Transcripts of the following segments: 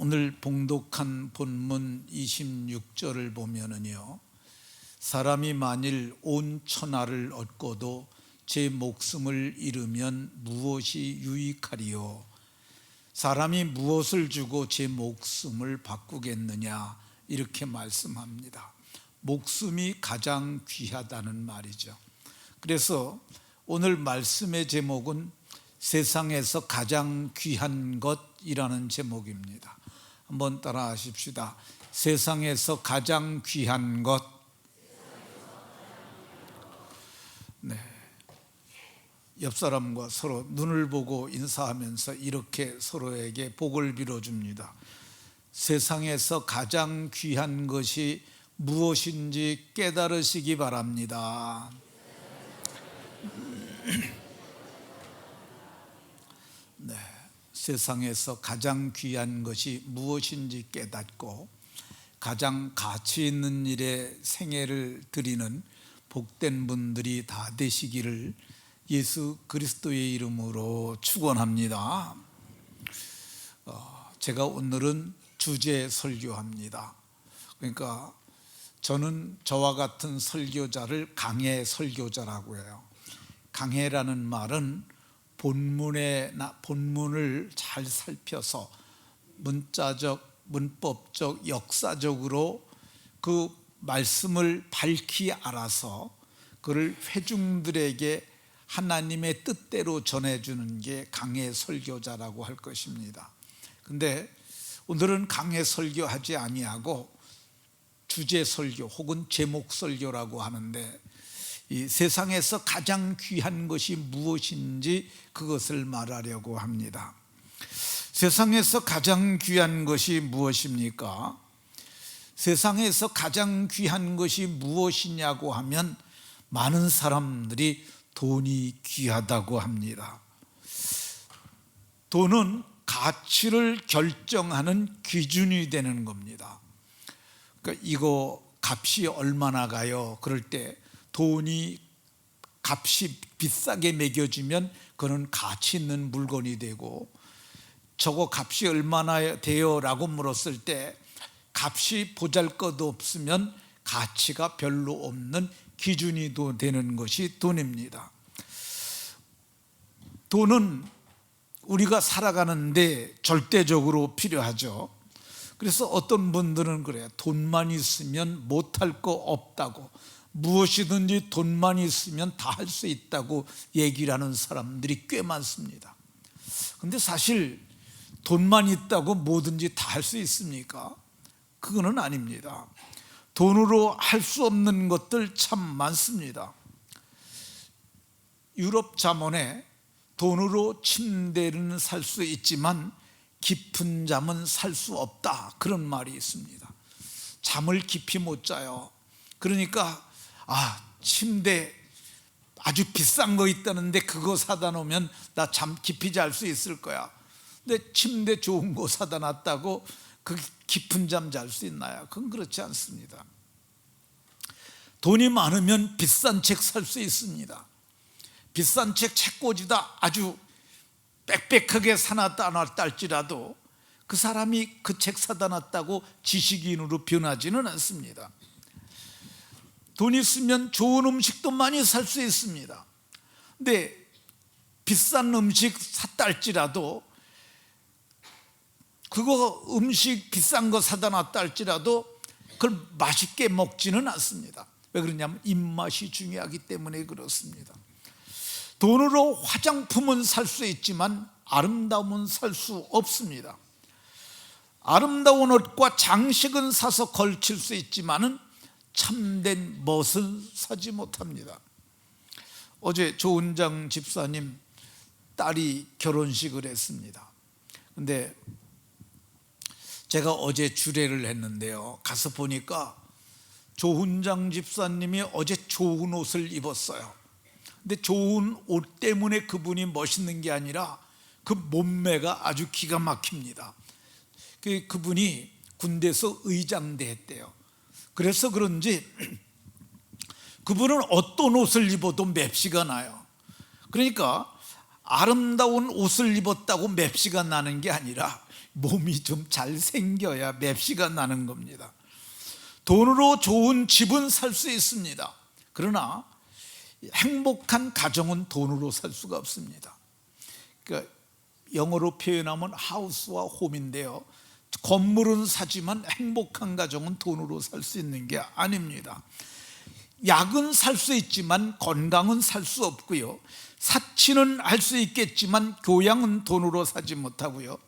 오늘 봉독한 본문 26절을 보면은요, 사람이 만일 온 천하를 얻고도 제 목숨을 잃으면 무엇이 유익하리요? 사람이 무엇을 주고 제 목숨을 바꾸겠느냐? 이렇게 말씀합니다. 목숨이 가장 귀하다는 말이죠. 그래서 오늘 말씀의 제목은 세상에서 가장 귀한 것이라는 제목입니다. 한번 따라 하십시다. 세상에서 가장 귀한 것. 네. 옆 사람과 서로 눈을 보고 인사하면서 이렇게 서로에게 복을 빌어줍니다. 세상에서 가장 귀한 것이 무엇인지 깨달으시기 바랍니다. 네, 세상에서 가장 귀한 것이 무엇인지 깨닫고 가장 가치 있는 일에 생애를 드리는 복된 분들이 다 되시기를 예수 그리스도의 이름으로 축원합니다. 제가 오늘은 주제 설교합니다. 그러니까 저는 저와 같은 설교자를 강해 설교자라고 해요. 강해라는 말은 본문을 잘 살펴서 문자적, 문법적, 역사적으로 그 말씀을 밝히 알아서 그를 회중들에게 하나님의 뜻대로 전해주는 게 강해 설교자라고 할 것입니다. 근데 오늘은 강해 설교하지 아니하고 주제 설교 혹은 제목 설교라고 하는데, 이 세상에서 가장 귀한 것이 무엇인지 그것을 말하려고 합니다. 세상에서 가장 귀한 것이 무엇입니까? 세상에서 가장 귀한 것이 무엇이냐고 하면 많은 사람들이 돈이 귀하다고 합니다. 돈은 가치를 결정하는 기준이 되는 겁니다. 그러니까 이거 값이 얼마나 가요? 그럴 때 돈이 값이 비싸게 매겨지면 그는 가치 있는 물건이 되고, 저거 값이 얼마나 돼요? 라고 물었을 때 값이 보잘것없으면 가치가 별로 없는 기준이 되는 것이 돈입니다. 돈은 우리가 살아가는데 절대적으로 필요하죠. 그래서 어떤 분들은 그래요. 돈만 있으면 못할 거 없다고, 무엇이든지 돈만 있으면 다 할 수 있다고 얘기를 하는 사람들이 꽤 많습니다. 근데 사실 돈만 있다고 뭐든지 다 할 수 있습니까? 그거는 아닙니다. 돈으로 할 수 없는 것들 참 많습니다. 유럽 자문에 돈으로 침대는 살 수 있지만 깊은 잠은 살 수 없다, 그런 말이 있습니다. 잠을 깊이 못 자요. 그러니까 침대 아주 비싼 거 있다는데 그거 사다 놓으면 나 잠 깊이 잘 수 있을 거야. 근데 침대 좋은 거 사다 놨다고 그 깊은 잠 잘 수 있나요? 그건 그렇지 않습니다. 돈이 많으면 비싼 책 살 수 있습니다. 비싼 책 책꽂이다 아주 빽빽하게 사놨다 놨다 할지라도 그 사람이 그 책 사다 놨다고 지식인으로 변하지는 않습니다. 돈 있으면 좋은 음식도 많이 살 수 있습니다. 근데 비싼 음식 샀다 할지라도 그거 음식 비싼 거 사다 놨다 할지라도 그걸 맛있게 먹지는 않습니다. 왜 그러냐면 입맛이 중요하기 때문에 그렇습니다. 돈으로 화장품은 살 수 있지만 아름다움은 살 수 없습니다. 아름다운 옷과 장식은 사서 걸칠 수 있지만은 참된 멋은 사지 못합니다. 어제 조은장 집사님 딸이 결혼식을 했습니다. 근데 제가 어제 주례를 했는데요, 가서 보니까 조은장 집사님이 어제 좋은 옷을 입었어요. 근데 좋은 옷 때문에 그분이 멋있는 게 아니라 그 몸매가 아주 기가 막힙니다. 그분이 군대에서 의장대 했대요. 그래서 그런지 그분은 어떤 옷을 입어도 맵시가 나요. 그러니까 아름다운 옷을 입었다고 맵시가 나는 게 아니라 몸이 좀 잘생겨야 맵시가 나는 겁니다. 돈으로 좋은 집은 살 수 있습니다. 그러나 행복한 가정은 돈으로 살 수가 없습니다. 그러니까 영어로 표현하면 하우스와 홈인데요, 건물은 사지만 행복한 가정은 돈으로 살 수 있는 게 아닙니다. 약은 살 수 있지만 건강은 살 수 없고요, 사치는 할 수 있겠지만 교양은 돈으로 사지 못하고요,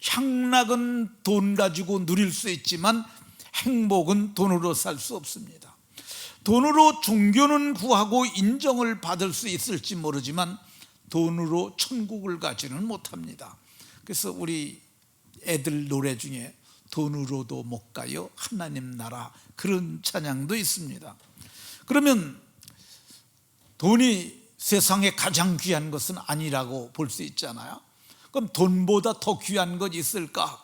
향락은 돈 가지고 누릴 수 있지만 행복은 돈으로 살 수 없습니다. 돈으로 종교는 구하고 인정을 받을 수 있을지 모르지만 돈으로 천국을 가지는 못합니다. 그래서 우리 애들 노래 중에 돈으로도 못 가요 하나님 나라, 그런 찬양도 있습니다. 그러면 돈이 세상에 가장 귀한 것은 아니라고 볼 수 있잖아요. 그럼 돈보다 더 귀한 것 있을까?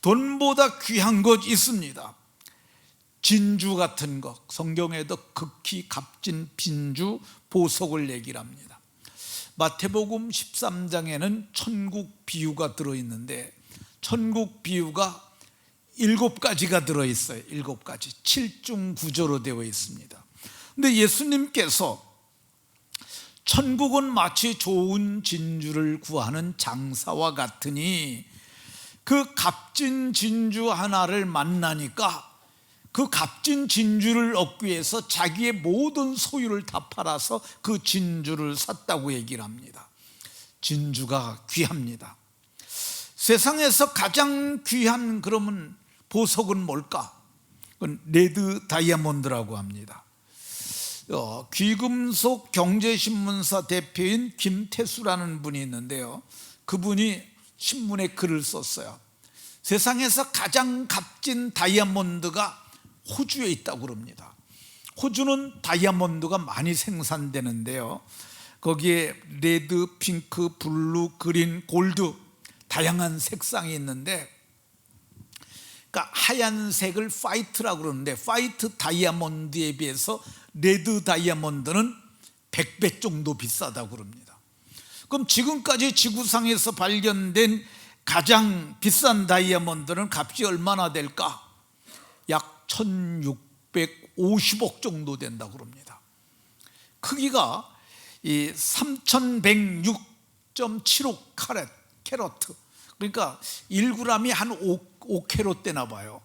돈보다 귀한 것 있습니다. 진주 같은 것, 성경에도 극히 값진 빈주, 보석을 얘기를 합니다. 마태복음 13장에는 천국 비유가 들어있는데 천국 비유가 7가지가 들어있어요. 7가지 7중 구조로 되어 있습니다. 근데 예수님께서 천국은 마치 좋은 진주를 구하는 장사와 같으니 그 값진 진주 하나를 만나니까 그 값진 진주를 얻기 위해서 자기의 모든 소유를 다 팔아서 그 진주를 샀다고 얘기를 합니다. 진주가 귀합니다. 세상에서 가장 귀한 그러면 보석은 뭘까? 그건 레드 다이아몬드라고 합니다. 귀금속 경제신문사 대표인 김태수라는 분이 있는데요, 그분이 신문에 글을 썼어요. 세상에서 가장 값진 다이아몬드가 호주에 있다고 그럽니다. 호주는 다이아몬드가 많이 생산되는데요, 거기에 레드, 핑크, 블루, 그린, 골드 다양한 색상이 있는데, 그러니까 하얀색을 화이트라고 그러는데 화이트 다이아몬드에 비해서 레드 다이아몬드는 100배 정도 비싸다고 그럽니다. 그럼 지금까지 지구상에서 발견된 가장 비싼 다이아몬드는 값이 얼마나 될까? 약 1650억 정도 된다고 그럽니다. 크기가 3106.75 캐러트, 그러니까 1g이 한 5캐럿 되나 봐요.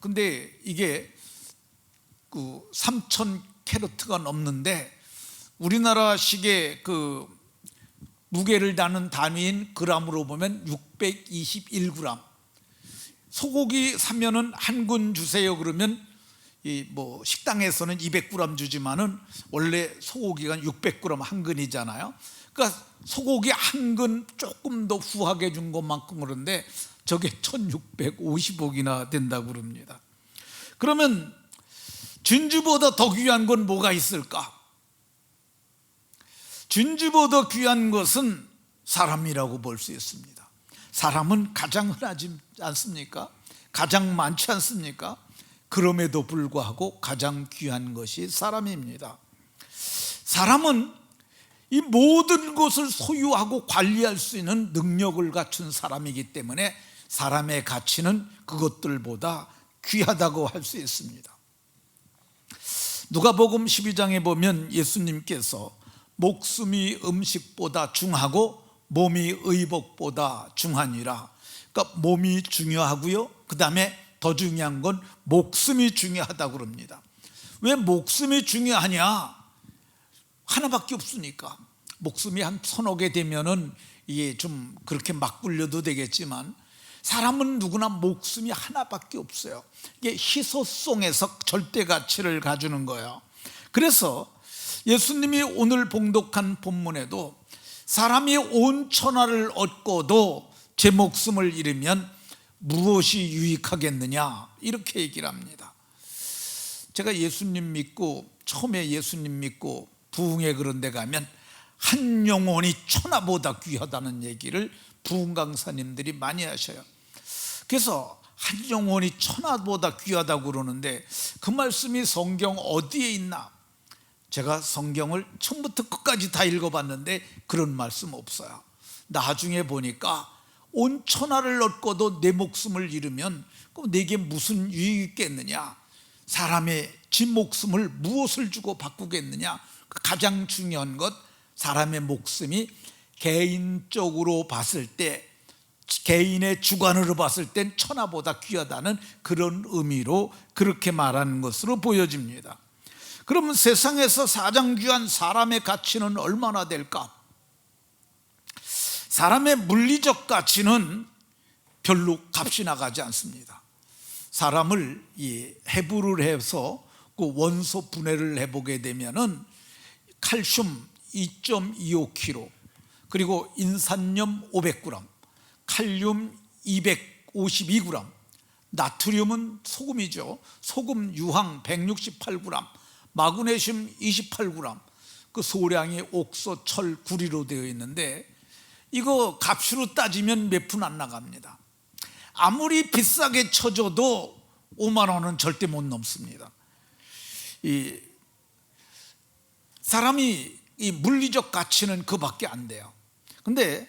근데 이게 그 3000캐러트가 넘는데 우리나라식의 그 무게를 다는 단위인 그람으로 보면 621g. 소고기 사면은 한 근 주세요 그러면 이 뭐 식당에서는 200g 주지만은 원래 소고기가 600g 한 근이잖아요. 그러니까 소고기 한 근 조금 더 후하게 준 것만큼 그런데 저게 1650억이나 된다고 그럽니다. 그러면 진주보다 더 귀한 건 뭐가 있을까? 진주보다 귀한 것은 사람이라고 볼 수 있습니다. 사람은 가장 흔하지 않습니까? 가장 많지 않습니까? 그럼에도 불구하고 가장 귀한 것이 사람입니다. 사람은 이 모든 것을 소유하고 관리할 수 있는 능력을 갖춘 사람이기 때문에 사람의 가치는 그것들보다 귀하다고 할 수 있습니다. 누가복음 12장에 보면 예수님께서 목숨이 음식보다 중하고 몸이 의복보다 중하니라. 그러니까 몸이 중요하고요, 그 다음에 더 중요한 건 목숨이 중요하다고 그럽니다. 왜 목숨이 중요하냐? 하나밖에 없으니까. 목숨이 한 1000개 되면은 이게 좀 그렇게 막 굴려도 되겠지만 사람은 누구나 목숨이 하나밖에 없어요. 이게 희소성에서 절대 가치를 가지는 거예요. 그래서 예수님이 오늘 봉독한 본문에도 사람이 온 천하를 얻고도 제 목숨을 잃으면 무엇이 유익하겠느냐, 이렇게 얘기를 합니다. 제가 예수님 믿고 처음에 예수님 믿고 부흥회 그런 데 가면 한 영혼이 천하보다 귀하다는 얘기를 부흥 강사님들이 많이 하셔요. 그래서 한 영혼이 천하보다 귀하다고 그러는데 그 말씀이 성경 어디에 있나? 제가 성경을 처음부터 끝까지 다 읽어봤는데 그런 말씀 없어요. 나중에 보니까 온 천하를 얻고도 내 목숨을 잃으면 그럼 내게 무슨 유익이 있겠느냐, 사람의 지 목숨을 무엇을 주고 바꾸겠느냐. 가장 중요한 것, 사람의 목숨이 개인적으로 봤을 때, 개인의 주관으로 봤을 땐 천하보다 귀하다는 그런 의미로 그렇게 말하는 것으로 보여집니다. 그러면 세상에서 가장 귀한 사람의 가치는 얼마나 될까? 사람의 물리적 가치는 별로 값이 나가지 않습니다. 사람을 해부를 해서 그 원소 분해를 해보게 되면은 칼슘 2.25kg, 그리고 인산염 500g, 칼륨 252g, 나트륨은 소금이죠. 소금 유황 168g, 마그네슘 28g, 그 소량이 옥소, 철, 구리로 되어 있는데 이거 값으로 따지면 몇 푼 안 나갑니다. 아무리 비싸게 쳐줘도 5만 원은 절대 못 넘습니다. 사람이 이 물리적 가치는 그밖에 안 돼요. 근데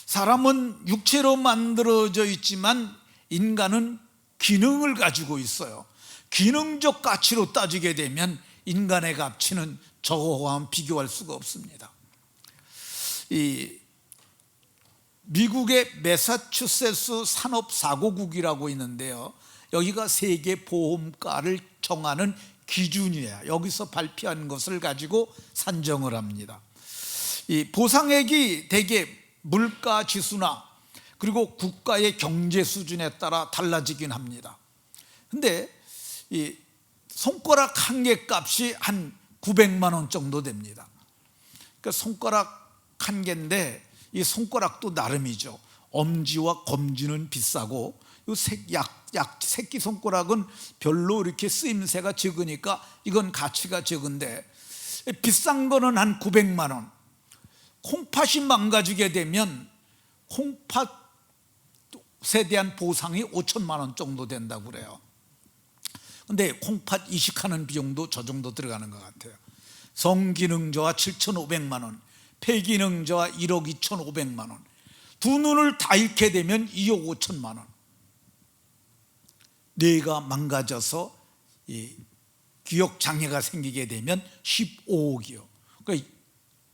사람은 육체로 만들어져 있지만 인간은 기능을 가지고 있어요. 기능적 가치로 따지게 되면 인간의 가치는 저거와 비교할 수가 없습니다. 미국의 매사추세츠 산업사고국이라고 있는데요, 여기가 세계 보험가를 정하는 기준이에요. 여기서 발표한 것을 가지고 산정을 합니다. 이 보상액이 대개 물가 지수나 그리고 국가의 경제 수준에 따라 달라지긴 합니다. 근데 이 손가락 한 개 값이 한 900만 원 정도 됩니다. 그러니까 손가락 한 개인데 이 손가락도 나름이죠. 엄지와 검지는 비싸고 새끼 손가락은 별로 이렇게 쓰임새가 적으니까 이건 가치가 적은데, 비싼 거는 한 900만 원. 콩팥이 망가지게 되면 콩팥에 대한 보상이 5천만 원 정도 된다고 그래요. 근데 콩팥 이식하는 비용도 저 정도 들어가는 것 같아요. 성기능저하 7,500만 원, 폐기능저하 1억 2,500만 원, 두 눈을 다 잃게 되면 2억 5천만 원, 뇌가 망가져서 기억 장애가 생기게 되면 15억이요. 그러니까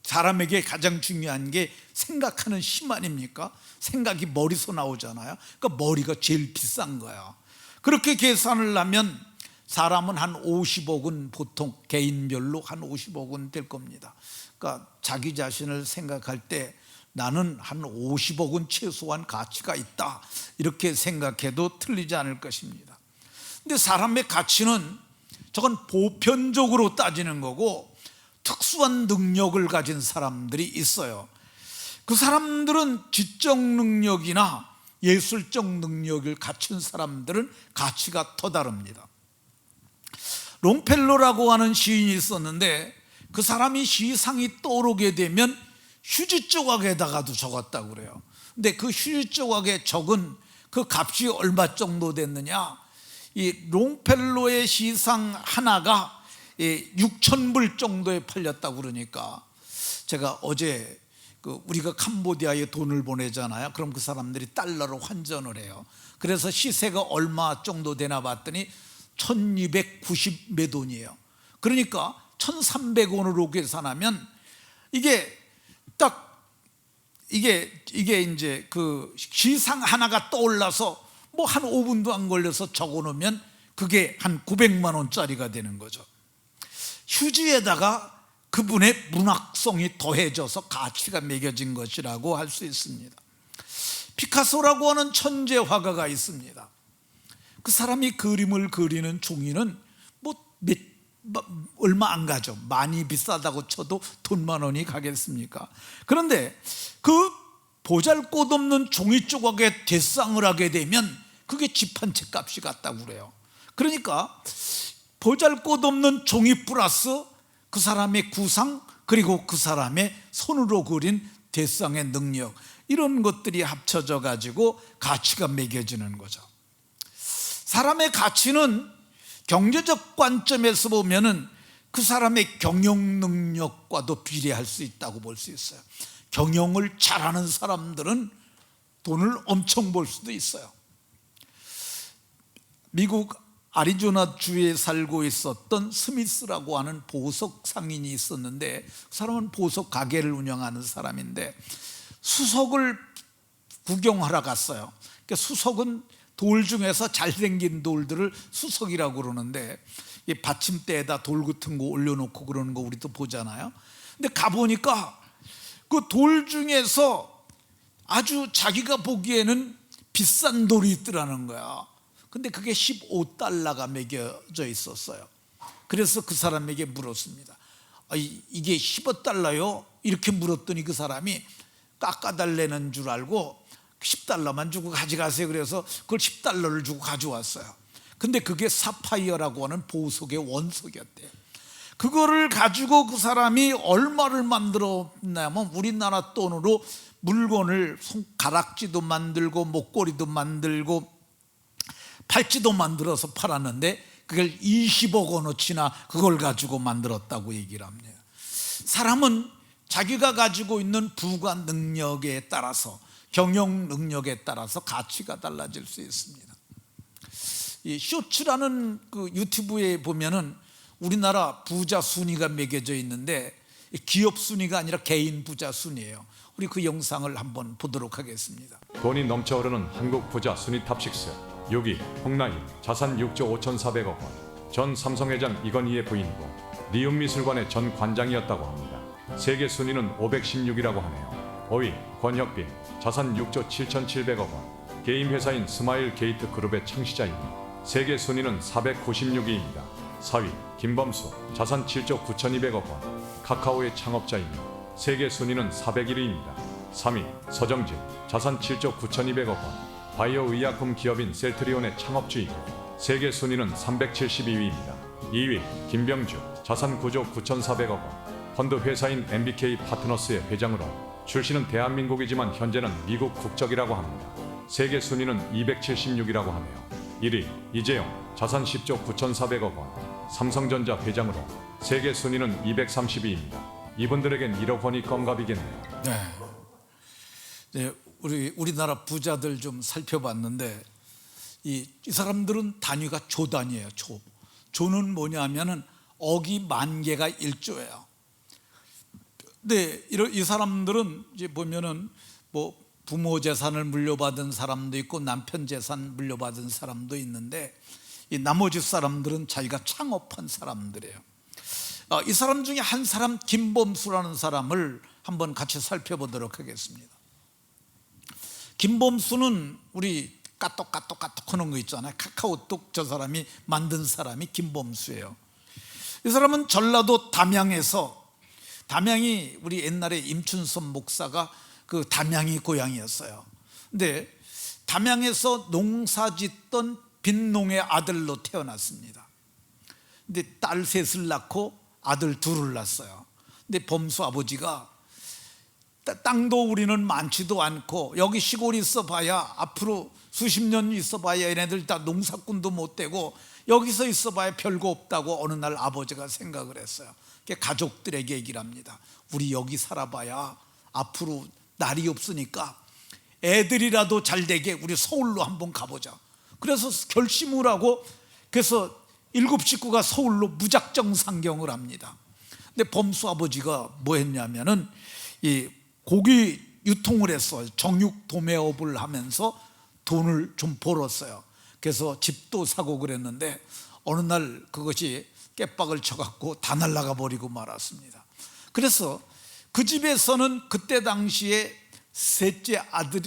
사람에게 가장 중요한 게 생각하는 힘 아닙니까? 생각이 머리에서 나오잖아요. 그러니까 머리가 제일 비싼 거예요. 그렇게 계산을 하면 사람은 한 50억은 보통 개인별로 한 50억은 될 겁니다. 그러니까 자기 자신을 생각할 때 나는 한 50억은 최소한 가치가 있다, 이렇게 생각해도 틀리지 않을 것입니다. 근데 사람의 가치는 저건 보편적으로 따지는 거고, 특수한 능력을 가진 사람들이 있어요. 그 사람들은 지적 능력이나 예술적 능력을 갖춘 사람들은 가치가 더 다릅니다. 롱펠로라고 하는 시인이 있었는데 그 사람이 시상이 떠오르게 되면 휴지 조각에다가도 적었다고 그래요. 근데 그 휴지 조각에 적은 그 값이 얼마 정도 됐느냐, 이 롱펠로의 시상 하나가 6,000불 정도에 팔렸다고 그러니까, 제가 어제 우리가 캄보디아에 돈을 보내잖아요. 그럼 그 사람들이 달러로 환전을 해요. 그래서 시세가 얼마 정도 되나 봤더니 1290 몇 원이에요. 그러니까 1300원으로 계산하면 이게 이제 그 시상 하나가 떠올라서 뭐 한 5분도 안 걸려서 적어 놓으면 그게 한 900만 원짜리가 되는 거죠. 휴지에다가 그분의 문학성이 더해져서 가치가 매겨진 것이라고 할 수 있습니다. 피카소라고 하는 천재 화가가 있습니다. 그 사람이 그림을 그리는 종이는 얼마 안 가죠. 많이 비싸다고 쳐도 돈만 원이 가겠습니까? 그런데 그 보잘것없는 종이 조각에 대상을 하게 되면 그게 집 한 채 값이 같다고 그래요. 그러니까 보잘것없는 종이 플러스 그 사람의 구상, 그리고 그 사람의 손으로 그린 대상의 능력, 이런 것들이 합쳐져 가지고 가치가 매겨지는 거죠. 사람의 가치는 경제적 관점에서 보면은 그 사람의 경영 능력과도 비례할 수 있다고 볼 수 있어요. 경영을 잘하는 사람들은 돈을 엄청 벌 수도 있어요. 미국 아리조나 주에 살고 있었던 스미스라고 하는 보석 상인이 있었는데, 그 사람은 보석 가게를 운영하는 사람인데 수석을 구경하러 갔어요. 그러니까 수석은 돌 중에서 잘생긴 돌들을 수석이라고 그러는데, 이 받침대에다 돌 같은 거 올려놓고 그러는 거 우리도 보잖아요. 근데 가보니까 그 돌 중에서 아주 자기가 보기에는 비싼 돌이 있더라는 거야. 근데 그게 15달러가 매겨져 있었어요. 그래서 그 사람에게 물었습니다. 이게 15달러요? 이렇게 물었더니 그 사람이 깎아달라는 줄 알고 10달러만 주고 가져가세요. 그래서 그걸 10달러를 주고 가져왔어요. 근데 그게 사파이어라고 하는 보석의 원석이었대요. 그거를 가지고 그 사람이 얼마를 만들었냐면 우리나라 돈으로 물건을 손가락지도 만들고 목걸이도 만들고 팔찌도 만들어서 팔았는데 그걸 20억 원어치나 그걸 가지고 만들었다고 얘기를 합니다. 사람은 자기가 가지고 있는 부가 능력에 따라서, 경영 능력에 따라서 가치가 달라질 수 있습니다. 이 쇼츠라는 그 유튜브에 보면은 우리나라 부자 순위가 매겨져 있는데 기업 순위가 아니라 개인 부자 순위예요. 우리 그 영상을 한번 보도록 하겠습니다. 돈이 넘쳐 흐르는 한국 부자 순위 탑6. 6위 홍나희, 자산 6조 5,400억 원. 전 삼성회장 이건희의 부인이고 리움미술관의 전 관장이었다고 합니다. 세계 순위는 516이라고 하네요. 5위 권혁빈, 자산 6조 7,700억 원. 개인 회사인 스마일 게이트 그룹의 창시자이며 세계 순위는 496위입니다. 4위 김범수, 자산 7조 9,200억 원. 카카오의 창업자이며 세계 순위는 401위입니다. 3위 서정진, 자산 7조 9,200억 원. 바이오 의약품 기업인 셀트리온의 창업주이고 세계 순위는 372위입니다. 2위 김병주, 자산 9조 9,400억 원. 펀드 회사인 MBK 파트너스의 회장으로 출신은 대한민국이지만 현재는 미국 국적이라고 합니다. 세계 순위는 276이라고 하네요. 1위 이재용, 자산 10조 9,400억 원. 삼성전자 회장으로 세계 순위는 230위입니다. 이분들에겐 1억 원이 껌값이겠네요. 네, 우리나라 부자들 좀 살펴봤는데 이 사람들은 단위가 조 단위예요. 조는 뭐냐면은 억이 10,000개가 1조예요. 근데 이 사람들은 이제 보면은 뭐 부모 재산을 물려받은 사람도 있고 남편 재산 물려받은 사람도 있는데 이 나머지 사람들은 자기가 창업한 사람들이에요. 이 사람 중에 한 사람 김범수라는 사람을 한번 같이 살펴보도록 하겠습니다. 김범수는 우리 까똑까똑까똑 하는 거 있잖아요. 카카오톡 저 사람이 만든 사람이 김범수예요. 이 사람은 전라도 담양에서, 담양이 우리 옛날에 임춘선 목사가 그 담양이 고향이었어요. 근데 담양에서 농사 짓던 빈농의 아들로 태어났습니다. 근데 딸 셋을 낳고 아들 둘을 낳았어요. 근데 범수 아버지가 땅도 우리는 많지도 않고 여기 시골 있어 봐야 앞으로 수십 년 있어 봐야 얘네들 다 농사꾼도 못 되고 여기서 있어 봐야 별거 없다고 어느 날 아버지가 생각을 했어요. 가족들에게 얘기를 합니다. 우리 여기 살아봐야 앞으로 날이 없으니까 애들이라도 잘 되게 우리 서울로 한번 가보자. 그래서 결심을 하고 그래서 7 식구가 서울로 무작정 상경을 합니다. 근데 범수 아버지가 뭐 했냐면은 이 고기 유통을 했어요. 정육 도매업을 하면서 돈을 좀 벌었어요. 그래서 집도 사고 그랬는데 어느 날 그것이 깨박을 쳐갖고 다 날아가 버리고 말았습니다. 그래서 그 집에서는 그때 당시에 셋째 아들,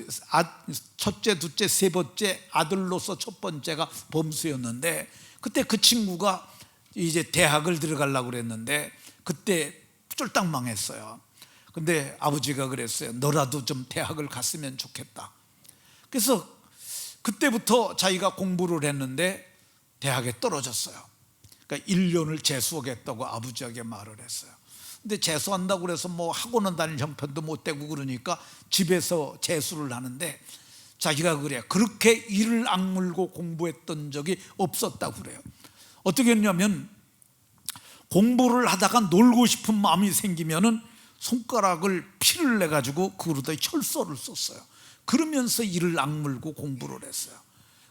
첫째, 둘째, 세 번째 아들로서 첫 번째가 범수였는데 그때 그 친구가 이제 대학을 들어가려고 그랬는데 그때 쫄딱 망했어요. 근데 아버지가 그랬어요. 너라도 좀 대학을 갔으면 좋겠다. 그래서 그때부터 자기가 공부를 했는데 대학에 떨어졌어요. 그러니까 1년을 재수하겠다고 아버지에게 말을 했어요. 근데 재수한다고 그래서 뭐 학원은 다닐 형편도 못 되고 그러니까 집에서 재수를 하는데 자기가 그래요. 그렇게 이를 악물고 공부했던 적이 없었다고 그래요. 어떻게 했냐면 공부를 하다가 놀고 싶은 마음이 생기면은 손가락을 피를 내 가지고 그로다 혈서를 썼어요. 그러면서 이를 악물고 공부를 했어요.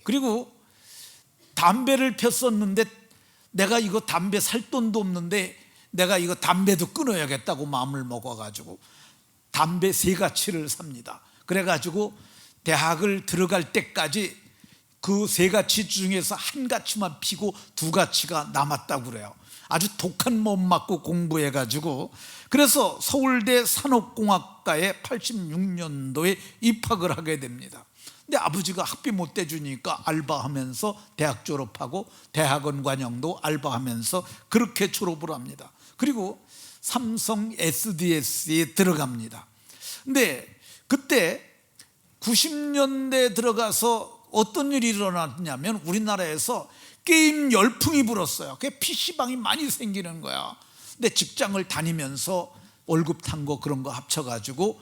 그리고 담배를 폈었는데 내가 이거 담배 살 돈도 없는데 내가 이거 담배도 끊어야겠다고 마음을 먹어가지고 담배 3가치를 삽니다. 그래가지고 대학을 들어갈 때까지 그 3가치 중에서 1가치만 피고 2가치가 남았다고 그래요. 아주 독한 몸 맞고 공부해가지고 그래서 서울대 산업공학과에 86년도에 입학을 하게 됩니다. 근데 아버지가 학비 못 대주니까 알바하면서 대학 졸업하고 대학원 관영도 알바하면서 그렇게 졸업을 합니다. 그리고 삼성 SDS에 들어갑니다. 근데 그때 90년대 들어가서 어떤 일이 일어났냐면 우리나라에서 게임 열풍이 불었어요. 그게 PC방이 많이 생기는 거야. 근데 직장을 다니면서 월급 탄 거 그런 거 합쳐가지고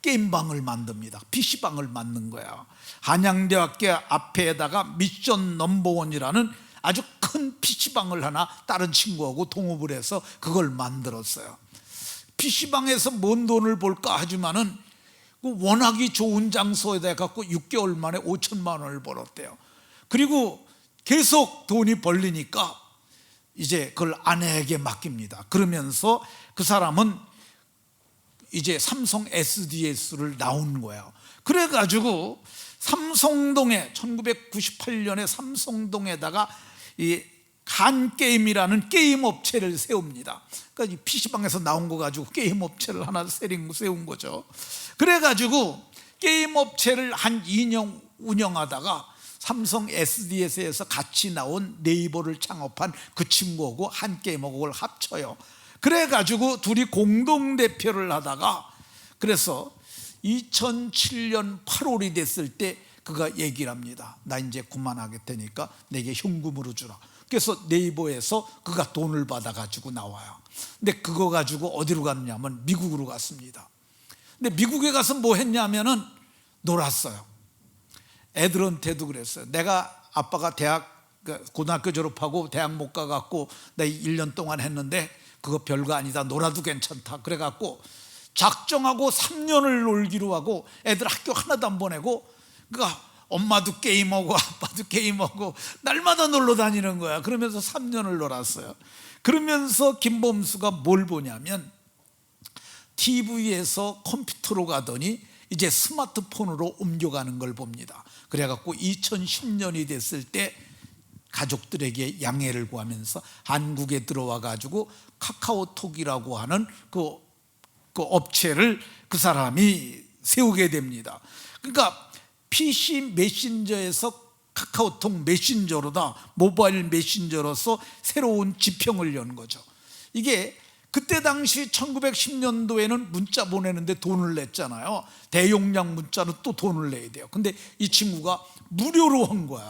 게임방을 만듭니다. PC방을 만든 거야. 한양대학교 앞에다가 미션 넘버원이라는 아주 큰 PC방을 하나 다른 친구하고 동업을 해서 그걸 만들었어요. PC방에서 뭔 돈을 벌까 하지만은 워낙이 좋은 장소에다 갖고 6개월 만에 5천만 원을 벌었대요. 그리고 계속 돈이 벌리니까 이제 그걸 아내에게 맡깁니다. 그러면서 그 사람은 이제 삼성 SDS를 나온 거예요. 그래가지고 삼성동에 1998년에 삼성동에다가 이 한게임이라는 게임 업체를 세웁니다. 그러니까 이 PC방에서 나온 거 가지고 게임 업체를 하나 세운 거죠. 그래가지고 게임 업체를 한 2년 운영하다가 삼성 SDS에서 같이 나온 네이버를 창업한 그 친구하고 한게임하고 그걸 합쳐요. 그래가지고 둘이 공동대표를 하다가 그래서 2007년 8월이 됐을 때 그가 얘기를 합니다. 나 이제 그만하게 되니까 내게 현금으로 주라. 그래서 네이버에서 그가 돈을 받아가지고 나와요. 근데 그거 가지고 어디로 갔냐면 미국으로 갔습니다. 근데 미국에 가서 뭐 했냐면은 놀았어요. 애들한테도 그랬어요. 내가 아빠가 고등학교 졸업하고 대학 못 가갖고 나 1년 동안 했는데 그거 별거 아니다. 놀아도 괜찮다. 그래갖고 작정하고 3년을 놀기로 하고 애들 학교 하나도 안 보내고 그러니까 엄마도 게임하고 아빠도 게임하고 날마다 놀러 다니는 거야. 그러면서 3년을 놀았어요. 그러면서 김범수가 뭘 보냐면 TV에서 컴퓨터로 가더니 이제 스마트폰으로 옮겨가는 걸 봅니다. 그래갖고 2010년이 됐을 때 가족들에게 양해를 구하면서 한국에 들어와 가지고 카카오톡이라고 하는 그 업체를 그 사람이 세우게 됩니다. 그러니까 PC 메신저에서 카카오톡 메신저로다 모바일 메신저로서 새로운 지평을 연 거죠. 이게 그때 당시 1910년도에는 문자 보내는데 돈을 냈잖아요. 대용량 문자는 또 돈을 내야 돼요. 근데 이 친구가 무료로 한 거야.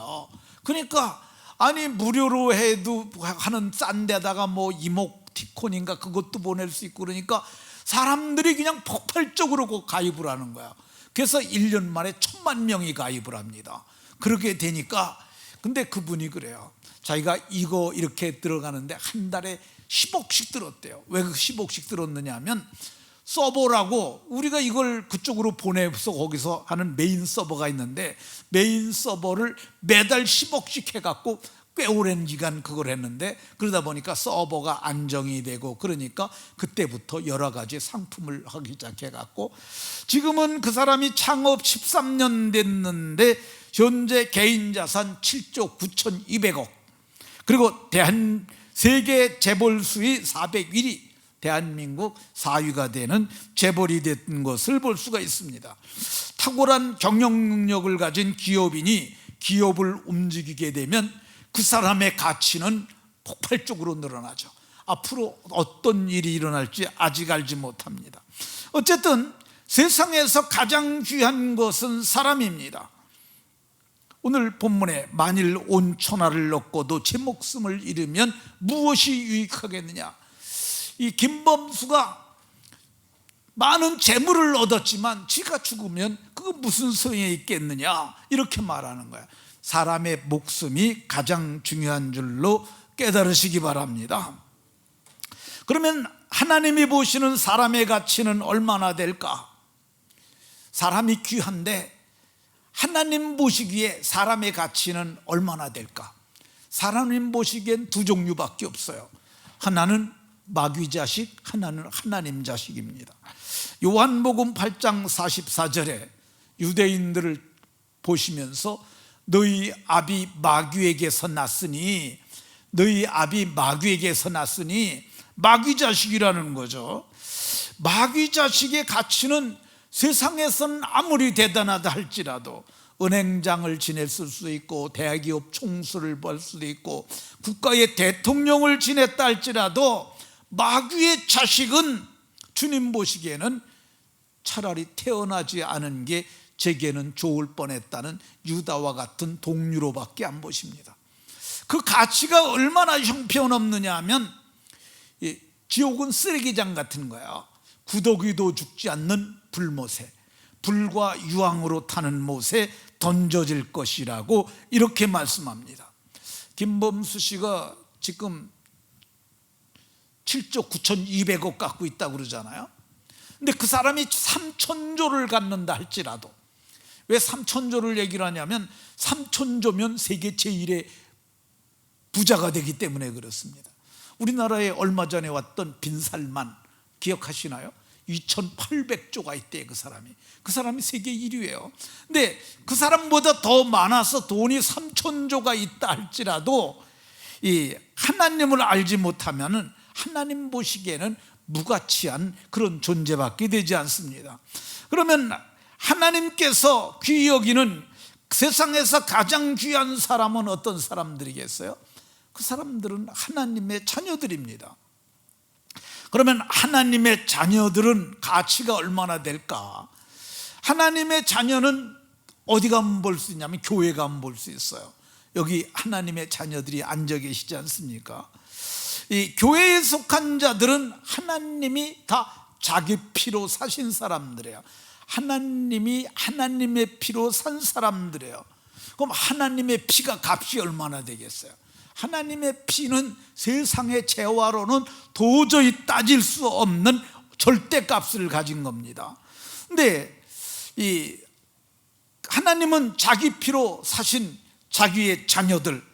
그러니까 아니 무료로 해도 하는 싼 데다가 뭐 이모티콘인가 그것도 보낼 수 있고 그러니까 사람들이 그냥 폭발적으로 가입을 하는 거야. 그래서 1년 만에 1000만 명이 가입을 합니다. 그렇게 되니까 근데 그분이 그래요. 자기가 이거 이렇게 들어가는데 한 달에 10억씩 들었대요. 왜 그 10억씩 들었느냐 하면 서버라고 우리가 이걸 그쪽으로 보내서 거기서 하는 메인 서버가 있는데 메인 서버를 매달 10억씩 해갖고 꽤 오랜 기간 그걸 했는데 그러다 보니까 서버가 안정이 되고 그러니까 그때부터 여러 가지 상품을 하기 시작해갖고 지금은 그 사람이 창업 13년 됐는데 현재 개인 자산 7조 9,200억 그리고 세계 재벌 수위 401위 대한민국 4위가 되는 재벌이 된 것을 볼 수가 있습니다. 탁월한 경영 능력을 가진 기업인이 기업을 움직이게 되면 그 사람의 가치는 폭발적으로 늘어나죠. 앞으로 어떤 일이 일어날지 아직 알지 못합니다. 어쨌든 세상에서 가장 귀한 것은 사람입니다. 오늘 본문에 만일 온 천하를 얻고도 제 목숨을 잃으면 무엇이 유익하겠느냐. 이 김범수가 많은 재물을 얻었지만 지가 죽으면 그거 무슨 소용이 있겠느냐 이렇게 말하는 거야. 사람의 목숨이 가장 중요한 줄로 깨달으시기 바랍니다. 그러면 하나님이 보시는 사람의 가치는 얼마나 될까? 사람이 귀한데 하나님 보시기에 사람의 가치는 얼마나 될까? 사람님 보시기엔 두 종류밖에 없어요. 하나는 마귀 자식, 하나는 하나님 자식입니다. 요한복음 8장 44절에 유대인들을 보시면서 너희 아비 마귀에게서 났으니, 너희 아비 마귀에게서 났으니, 마귀 자식이라는 거죠. 마귀 자식의 가치는 세상에서는 아무리 대단하다 할지라도 은행장을 지냈을 수도 있고 대기업 총수를 볼 수도 있고 국가의 대통령을 지냈다 할지라도 마귀의 자식은 주님 보시기에는 차라리 태어나지 않은 게 제게는 좋을 뻔했다는 유다와 같은 동료로밖에 안 보십니다. 그 가치가 얼마나 형편없느냐 하면 지옥은 쓰레기장 같은 거야. 구더기도 죽지 않는 불못에, 불과 유황으로 타는 못에 던져질 것이라고 이렇게 말씀합니다. 김범수 씨가 지금 7조 9,200억 갖고 있다고 그러잖아요. 근데 그 사람이 3,000조를 갖는다 할지라도, 왜 3,000조를 얘기를 하냐면 3,000조면 세계 제1의 부자가 되기 때문에 그렇습니다. 우리나라에 얼마 전에 왔던 빈살만 기억하시나요? 2,800조가 있대요. 그 사람이 세계 1위예요. 근데 그 사람보다 더 많아서 돈이 3,000조가 있다 할지라도 이 하나님을 알지 못하면은 하나님 보시기에는 무가치한 그런 존재밖에 되지 않습니다. 그러면 하나님께서 귀히 여기는 세상에서 가장 귀한 사람은 어떤 사람들이겠어요? 그 사람들은 하나님의 자녀들입니다. 그러면 하나님의 자녀들은 가치가 얼마나 될까? 하나님의 자녀는 어디 가면 볼 수 있냐면 교회 가면 볼 수 있어요. 여기 하나님의 자녀들이 앉아 계시지 않습니까? 이 교회에 속한 자들은 하나님이 다 자기 피로 사신 사람들이에요. 하나님이 하나님의 피로 산 사람들이에요. 그럼 하나님의 피가 값이 얼마나 되겠어요? 하나님의 피는 세상의 재화로는 도저히 따질 수 없는 절대값을 가진 겁니다. 근데 이 하나님은 자기 피로 사신 자기의 자녀들,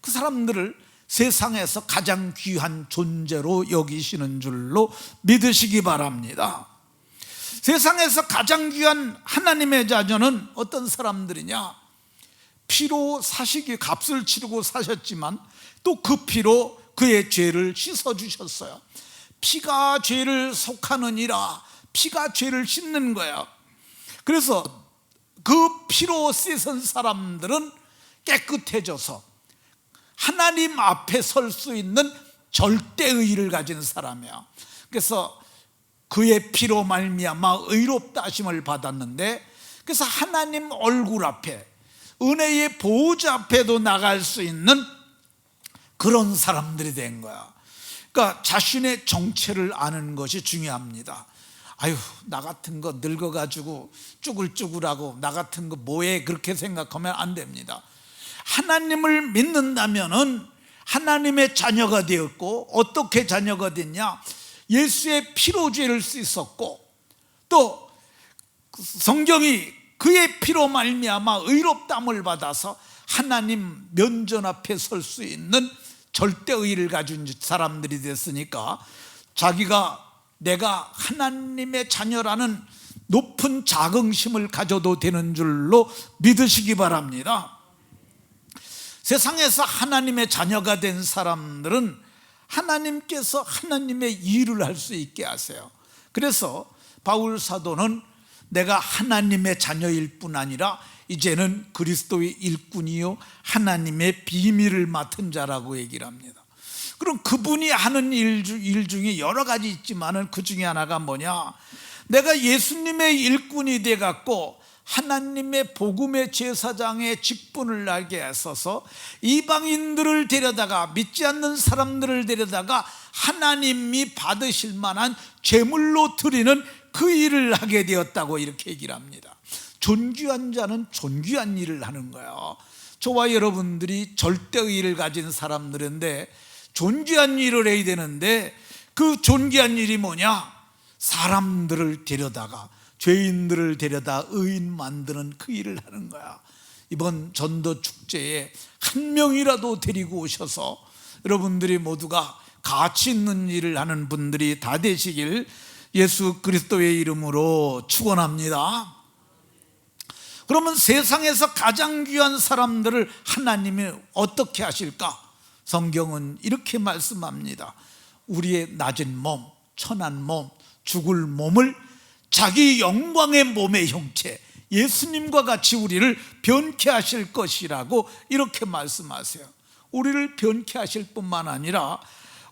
그 사람들을 세상에서 가장 귀한 존재로 여기시는 줄로 믿으시기 바랍니다. 세상에서 가장 귀한 하나님의 자녀는 어떤 사람들이냐? 피로 사시기, 값을 치르고 사셨지만 또 그 피로 그의 죄를 씻어주셨어요. 피가 죄를 속하느니라, 피가 죄를 씻는 거예요. 그래서 그 피로 씻은 사람들은 깨끗해져서 하나님 앞에 설 수 있는 절대의의를 가진 사람이야. 그래서 그의 피로 말미암아 의롭다 하심을 받았는데, 그래서 하나님 얼굴 앞에, 은혜의 보호자 앞에도 나갈 수 있는 그런 사람들이 된 거야. 그러니까 자신의 정체를 아는 것이 중요합니다. 아유, 나 같은 거 늙어가지고 쭈글쭈글하고 나 같은 거 뭐해, 그렇게 생각하면 안 됩니다. 하나님을 믿는다면은 하나님의 자녀가 되었고, 어떻게 자녀가 됐냐? 예수의 피로 죄를 씻었고, 또 성경이 그의 피로 말미암아 의롭다함을 받아서 하나님 면전 앞에 설 수 있는 절대의의를 가진 사람들이 됐으니까 자기가 내가 하나님의 자녀라는 높은 자긍심을 가져도 되는 줄로 믿으시기 바랍니다. 세상에서 하나님의 자녀가 된 사람들은 하나님께서 하나님의 일을 할 수 있게 하세요. 그래서 바울 사도는 내가 하나님의 자녀일 뿐 아니라 이제는 그리스도의 일꾼이요 하나님의 비밀을 맡은 자라고 얘기를 합니다. 그럼 그분이 하는 일 중에 여러 가지 있지만은 그 중에 하나가 뭐냐? 내가 예수님의 일꾼이 돼 갖고 하나님의 복음의 제사장의 직분을 알게 하셔서 이방인들을 데려다가, 믿지 않는 사람들을 데려다가 하나님이 받으실 만한 제물로 드리는 그 일을 하게 되었다고 이렇게 얘기를 합니다. 존귀한 자는 존귀한 일을 하는 거예요. 저와 여러분들이 절대의의를 가진 사람들인데 존귀한 일을 해야 되는데 그 존귀한 일이 뭐냐? 사람들을 데려다가, 죄인들을 데려다 의인 만드는 그 일을 하는 거야. 이번 전도 축제에 한 명이라도 데리고 오셔서 여러분들이 모두가 가치 있는 일을 하는 분들이 다 되시길 예수 그리스도의 이름으로 축원합니다. 그러면 세상에서 가장 귀한 사람들을 하나님이 어떻게 하실까? 성경은 이렇게 말씀합니다. 우리의 낮은 몸, 천한 몸, 죽을 몸을 자기 영광의 몸의 형체, 예수님과 같이 우리를 변케 하실 것이라고 이렇게 말씀하세요. 우리를 변케 하실 뿐만 아니라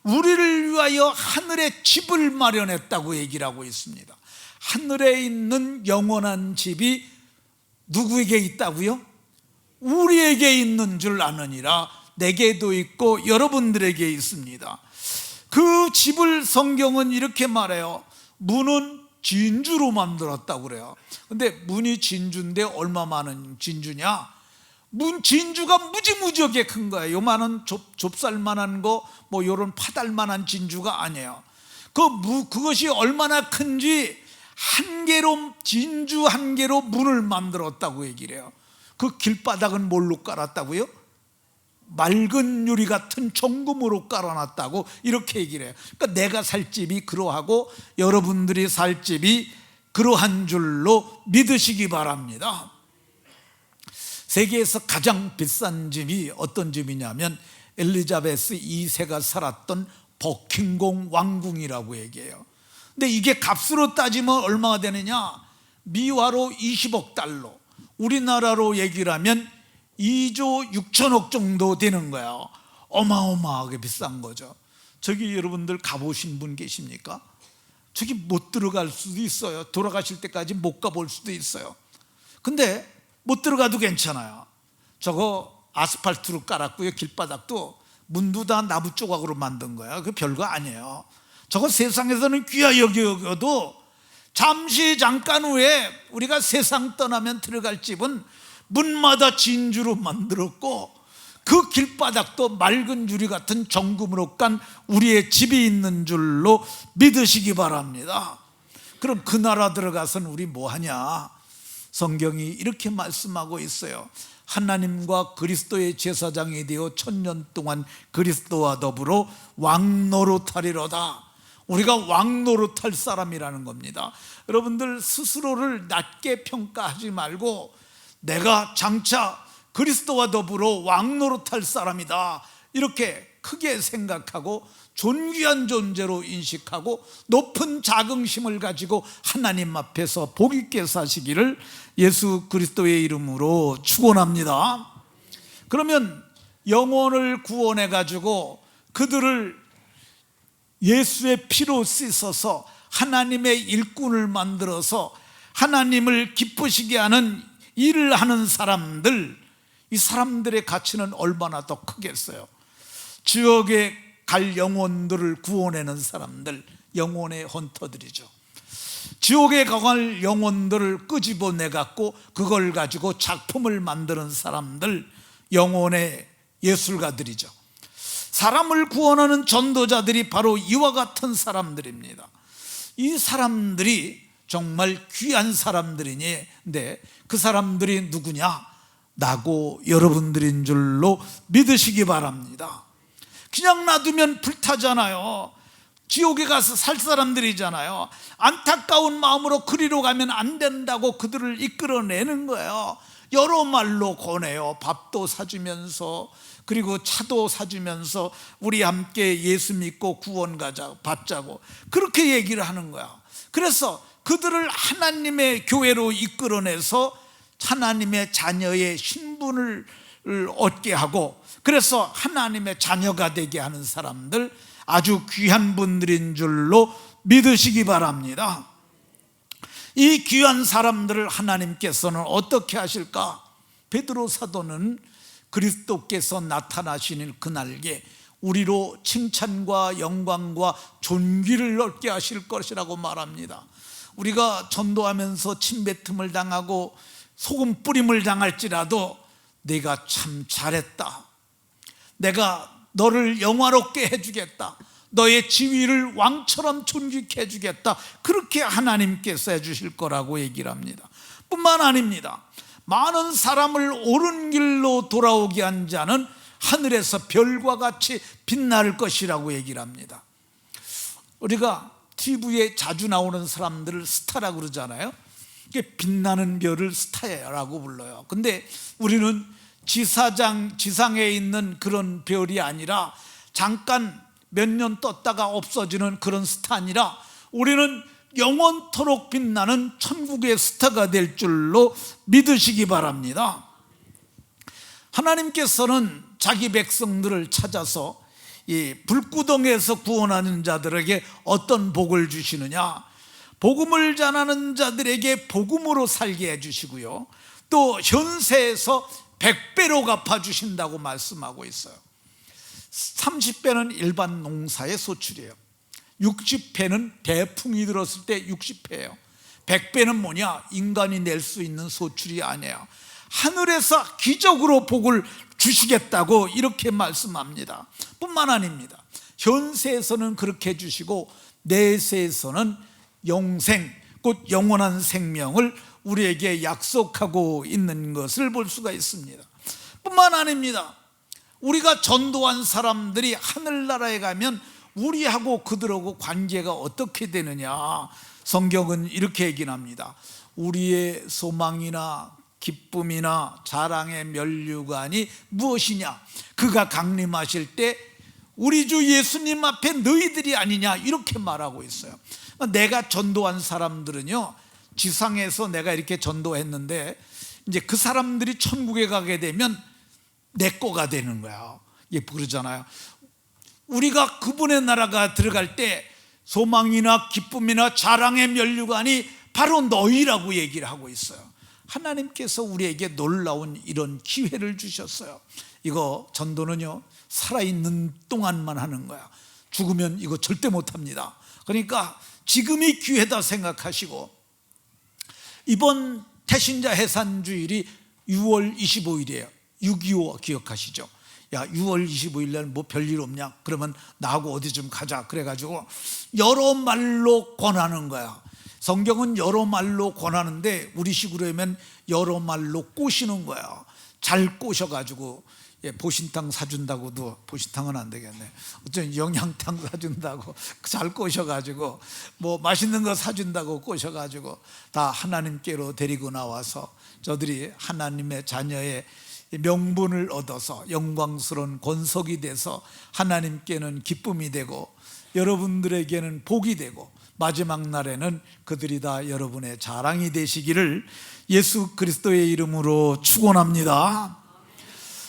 우리를 위하여 하늘에 집을 마련했다고 얘기를 하고 있습니다. 하늘에 있는 영원한 집이 누구에게 있다고요? 우리에게 있는 줄 아느니라. 내게도 있고 여러분들에게 있습니다. 그 집을 성경은 이렇게 말해요. 문은 진주로 만들었다고 그래요. 근데 문이 진주인데 얼마 많은 진주냐? 문 진주가 무지무지하게 큰 거예요. 요만한 좁쌀만한 거, 뭐 요런 파달만한 진주가 아니에요. 그것이 얼마나 큰지 한 개로, 진주 한 개로 문을 만들었다고 얘기를 해요. 그 길바닥은 뭘로 깔았다고요? 맑은 유리 같은 정금으로 깔아놨다고 이렇게 얘기를 해요. 그러니까 내가 살 집이 그러하고 여러분들이 살 집이 그러한 줄로 믿으시기 바랍니다. 세계에서 가장 비싼 집이 어떤 집이냐면 엘리자베스 2세가 살았던 버킹엄 왕궁이라고 얘기해요. 근데 이게 값으로 따지면 얼마가 되느냐? 미화로 20억 달러, 우리나라로 얘기를 하면 2조 6천억 정도 되는 거예요. 어마어마하게 비싼 거죠. 저기 여러분들 가보신 분 계십니까? 저기 못 들어갈 수도 있어요. 돌아가실 때까지 못 가볼 수도 있어요. 근데 못 들어가도 괜찮아요. 저거 아스팔트로 깔았고요. 길바닥도 문도 다 나무 조각으로 만든 거야. 그 별거 아니에요. 저거 세상에서는 귀하 여겨도 잠시 잠깐 후에 우리가 세상 떠나면 들어갈 집은 문마다 진주로 만들었고 그 길바닥도 맑은 유리 같은 정금으로 깐 우리의 집이 있는 줄로 믿으시기 바랍니다. 그럼 그 나라 들어가서는 우리 뭐 하냐? 성경이 이렇게 말씀하고 있어요. 하나님과 그리스도의 제사장이 되어 1000년 동안 그리스도와 더불어 왕노릇하리로다. 우리가 왕노릇할 사람이라는 겁니다. 여러분들 스스로를 낮게 평가하지 말고 내가 장차 그리스도와 더불어 왕노릇할 사람이다, 이렇게 크게 생각하고 존귀한 존재로 인식하고 높은 자긍심을 가지고 하나님 앞에서 복 있게 사시기를 예수 그리스도의 이름으로 축원합니다. 그러면 영혼을 구원해 가지고 그들을 예수의 피로 씻어서 하나님의 일꾼을 만들어서 하나님을 기쁘시게 하는 일을 하는 사람들, 이 사람들의 가치는 얼마나 더 크겠어요. 지옥에 갈 영혼들을 구원하는 사람들, 영혼의 헌터들이죠. 지옥에 갈 영혼들을 끄집어내 갖고 그걸 가지고 작품을 만드는 사람들, 영혼의 예술가들이죠. 사람을 구원하는 전도자들이 바로 이와 같은 사람들입니다. 이 사람들이 정말 귀한 사람들이니, 그 사람들이 누구냐? 나고 여러분들인 줄로 믿으시기 바랍니다. 그냥 놔두면 불타잖아요. 지옥에 가서 살 사람들이잖아요. 안타까운 마음으로 그리로 가면 안 된다고 그들을 이끌어내는 거예요. 여러 말로 권해요. 밥도 사주면서, 그리고 차도 사주면서 우리 함께 예수 믿고 구원 받자고 그렇게 얘기를 하는 거야. 그래서 그들을 하나님의 교회로 이끌어내서 하나님의 자녀의 신분을 얻게 하고, 그래서 하나님의 자녀가 되게 하는 사람들, 아주 귀한 분들인 줄로 믿으시기 바랍니다. 이 귀한 사람들을 하나님께서는 어떻게 하실까? 베드로 사도는 그리스도께서 나타나시는 그날에 우리로 칭찬과 영광과 존귀를 얻게 하실 것이라고 말합니다. 우리가 전도하면서 침뱉음을 당하고 소금 뿌림을 당할지라도 내가 참 잘했다, 내가 너를 영화롭게 해주겠다, 너의 지위를 왕처럼 존귀케 해주겠다. 그렇게 하나님께서 해주실 거라고 얘기를 합니다. 뿐만 아닙니다. 많은 사람을 옳은 길로 돌아오게 한 자는 하늘에서 별과 같이 빛날 것이라고 얘기를 합니다. 우리가 TV에 자주 나오는 사람들을 스타라고 그러잖아요. 이게 빛나는 별을 스타라고 불러요. 근데 우리는 지상에 있는 그런 별이 아니라 잠깐 몇 년 떴다가 없어지는 그런 스타 아니라 우리는 영원토록 빛나는 천국의 스타가 될 줄로 믿으시기 바랍니다. 하나님께서는 자기 백성들을 찾아서 이 불구덩이에서 구원하는 자들에게 어떤 복을 주시느냐, 복음을 전하는 자들에게 복음으로 살게 해주시고요, 또 현세에서 100배로 갚아주신다고 말씀하고 있어요. 30배는 일반 농사의 소출이에요. 60배는 대풍이 들었을 때 60배예요. 100배는 뭐냐? 인간이 낼 수 있는 소출이 아니에요. 하늘에서 기적으로 복을 주시겠다고 이렇게 말씀합니다. 뿐만 아닙니다. 현세에서는 그렇게 해주시고 내세에서는 영생, 곧 영원한 생명을 우리에게 약속하고 있는 것을 볼 수가 있습니다. 뿐만 아닙니다. 우리가 전도한 사람들이 하늘나라에 가면 우리하고 그들하고 관계가 어떻게 되느냐, 성경은 이렇게 얘기합니다. 우리의 소망이나 기쁨이나 자랑의 면류관이 무엇이냐? 그가 강림하실 때 우리 주 예수님 앞에 너희들이 아니냐, 이렇게 말하고 있어요. 내가 전도한 사람들은요, 지상에서 내가 이렇게 전도했는데 이제 그 사람들이 천국에 가게 되면 내 거가 되는 거야. 예, 그러잖아요. 우리가 그분의 나라가 들어갈 때 소망이나 기쁨이나 자랑의 면류관이 바로 너희라고 얘기를 하고 있어요. 하나님께서 우리에게 놀라운 이런 기회를 주셨어요. 이거 전도는요, 살아있는 동안만 하는 거야. 죽으면 이거 절대 못합니다. 그러니까 지금이 기회다 생각하시고, 이번 태신자 해산주일이 6월 25일이에요 6.25 기억하시죠? 야, 6월 25일 날 뭐 별일 없냐? 그러면 나하고 어디 좀 가자. 그래가지고 여러 말로 권하는 거야. 성경은 여러 말로 권하는데 우리식으로 하면 여러 말로 꼬시는 거야. 잘 꼬셔가지고, 예, 보신탕 사준다고도, 보신탕은 안 되겠네. 어쩌면 영양탕 사준다고 잘 꼬셔가지고, 뭐 맛있는 거 사준다고 꼬셔가지고 다 하나님께로 데리고 나와서 저들이 하나님의 자녀의 명분을 얻어서 영광스러운 권속이 돼서 하나님께는 기쁨이 되고 여러분들에게는 복이 되고 마지막 날에는 그들이 다 여러분의 자랑이 되시기를 예수 그리스도의 이름으로 축원합니다.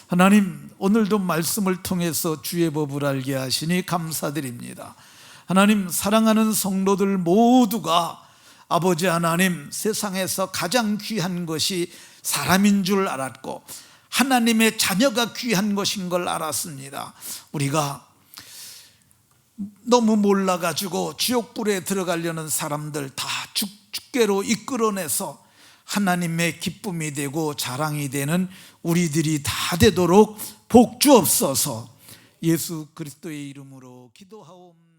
하나님, 오늘도 말씀을 통해서 주의 법을 알게 하시니 감사드립니다. 하나님, 사랑하는 성도들 모두가 아버지 하나님, 세상에서 가장 귀한 것이 사람인 줄 알았고 하나님의 자녀가 귀한 것인 걸 알았습니다. 우리가 너무 몰라가지고 지옥불에 들어가려는 사람들 다 죽게로 이끌어내서 하나님의 기쁨이 되고 자랑이 되는 우리들이 다 되도록 복 주옵소서. 예수 그리스도의 이름으로 기도하옵나이다.